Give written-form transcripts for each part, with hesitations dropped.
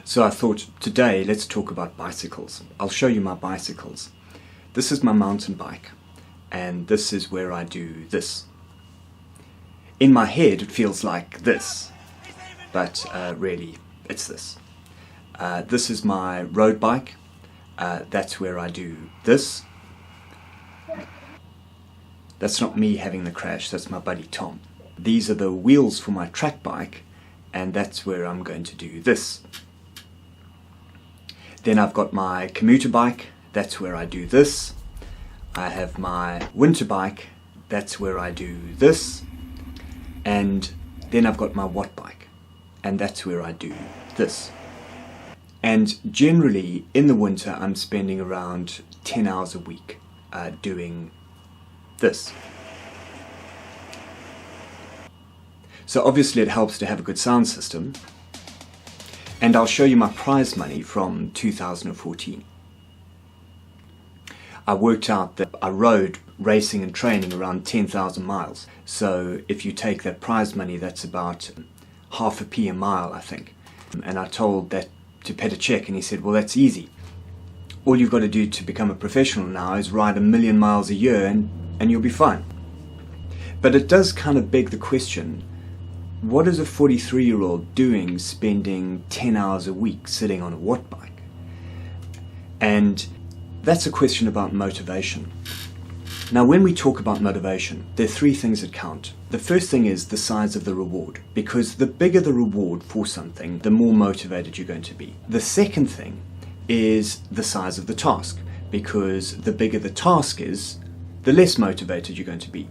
So I thought today let's talk about bicycles. I'll show you my bicycles. This is my mountain bike, and this is where I do this. In my head it feels like this, but really it's this. This is my road bike. That's where I do this. That's not me having the crash, that's my buddy Tom. These are the wheels for my track bike, and that's where I'm going to do this. Then I've got my commuter bike, that's where I do this. I have my winter bike, that's where I do this. And then I've got my watt bike, and that's where I do this. And generally in the winter I'm spending around 10 hours a week doing this. So obviously it helps to have a good sound system. And I'll show you my prize money from 2014. I worked out that I rode racing and training around 10,000 miles. So if you take that prize money, that's about half a p a mile, I think. And I told that to Petr Cech, and he said, well, that's easy. All you've got to do to become a professional now is ride 1 million miles a year and you'll be fine. But it does kind of beg the question, what is a 43-year-old doing spending 10 hours a week sitting on a watt bike? And that's a question about motivation. Now, when we talk about motivation, there are 3 things that count. The first thing is the size of the reward, because the bigger the reward for something, the more motivated you're going to be. The second thing is the size of the task, because the bigger the task is, the less motivated you're going to be.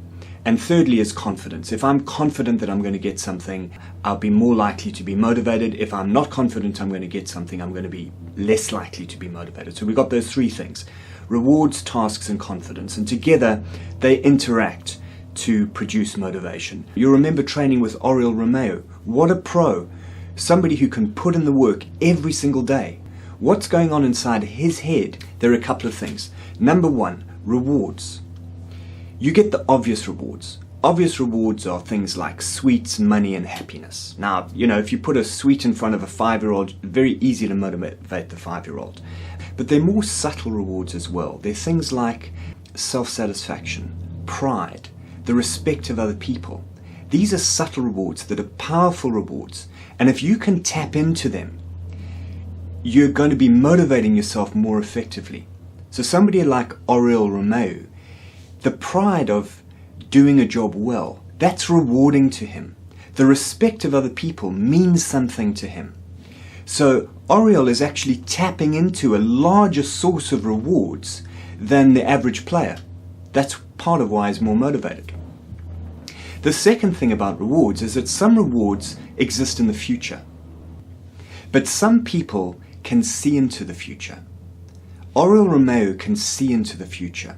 And thirdly is confidence. If I'm confident that I'm going to get something, I'll be more likely to be motivated. If I'm not confident I'm going to get something, I'm going to be less likely to be motivated. So we've got those 3 things: rewards, tasks, and confidence. And together they interact to produce motivation. You'll remember training with Oriol Romeu. What a pro! Somebody who can put in the work every single day. What's going on inside his head? There are a couple of things. Number 1, rewards. You get the obvious rewards. Obvious rewards are things like sweets, money, and happiness. Now, you know, if you put a sweet in front of a 5-year-old, very easy to motivate the 5-year-old. But they're more subtle rewards as well. They're things like self-satisfaction, pride, the respect of other people. These are subtle rewards that are powerful rewards. And if you can tap into them, you're going to be motivating yourself more effectively. So somebody like Oriol Romeu, the pride of doing a job well, that's rewarding to him. The respect of other people means something to him. So Oriol is actually tapping into a larger source of rewards than the average player. That's part of why he's more motivated. The second thing about rewards is that some rewards exist in the future. But some people can see into the future. Oriol Romeu can see into the future.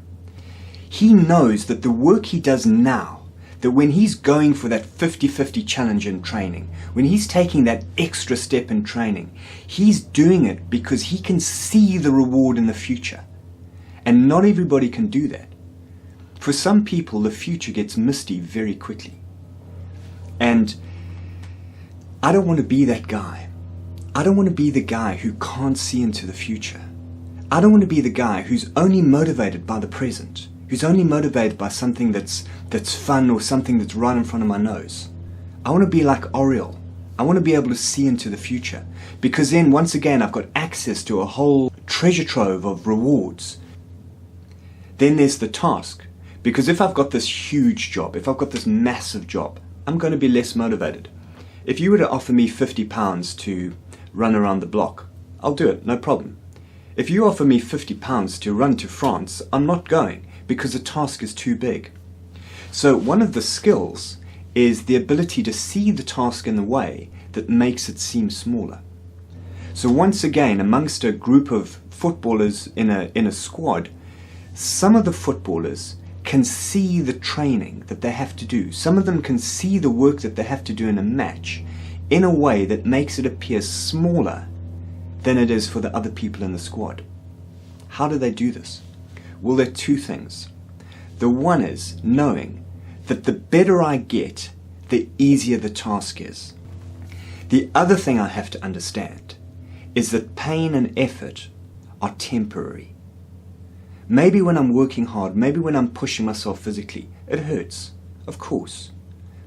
He knows that the work he does now, that when he's going for that 50-50 challenge in training, when he's taking that extra step in training, he's doing it because he can see the reward in the future. And not everybody can do that. For some people, the future gets misty very quickly. And I don't want to be that guy. I don't want to be the guy who can't see into the future. I don't want to be the guy who's only motivated by the present, who's only motivated by something that's fun or something that's right in front of my nose. I want to be like Oriol. I want to be able to see into the future, because then once again I've got access to a whole treasure trove of rewards. Then there's the task, because if I've got this huge job, if I've got this massive job, I'm going to be less motivated. If you were to offer me £50 to run around the block, I'll do it, no problem. If you offer me £50 to run to France, I'm not going, because the task is too big. So one of the skills is the ability to see the task in the way that makes it seem smaller. So once again, amongst a group of footballers in a squad, some of the footballers can see the training that they have to do. Some of them can see the work that they have to do in a match in a way that makes it appear smaller than it is for the other people in the squad. How do they do this? Well, there are 2 things. The one is knowing that the better I get, the easier the task is. The other thing I have to understand is that pain and effort are temporary. Maybe when I'm working hard, maybe when I'm pushing myself physically, it hurts, of course.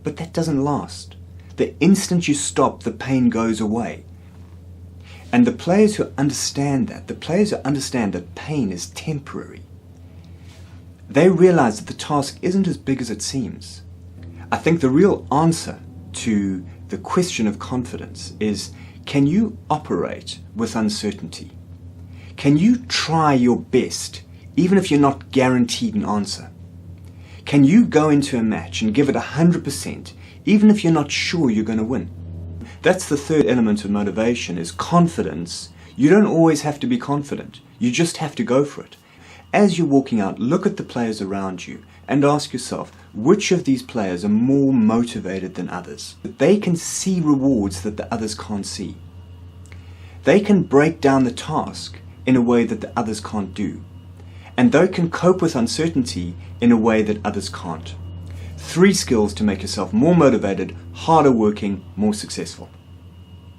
But that doesn't last. The instant you stop, the pain goes away. And the players who understand that, the players who understand that pain is temporary, they realize that the task isn't as big as it seems. I think the real answer to the question of confidence is, can you operate with uncertainty? Can you try your best, even if you're not guaranteed an answer? Can you go into a match and give it 100%, even if you're not sure you're going to win? That's the third element of motivation, is confidence. You don't always have to be confident. You just have to go for it. As you're walking out, look at the players around you and ask yourself, which of these players are more motivated than others? They can see rewards that the others can't see. They can break down the task in a way that the others can't do. And they can cope with uncertainty in a way that others can't. 3 skills to make yourself more motivated, harder working, more successful.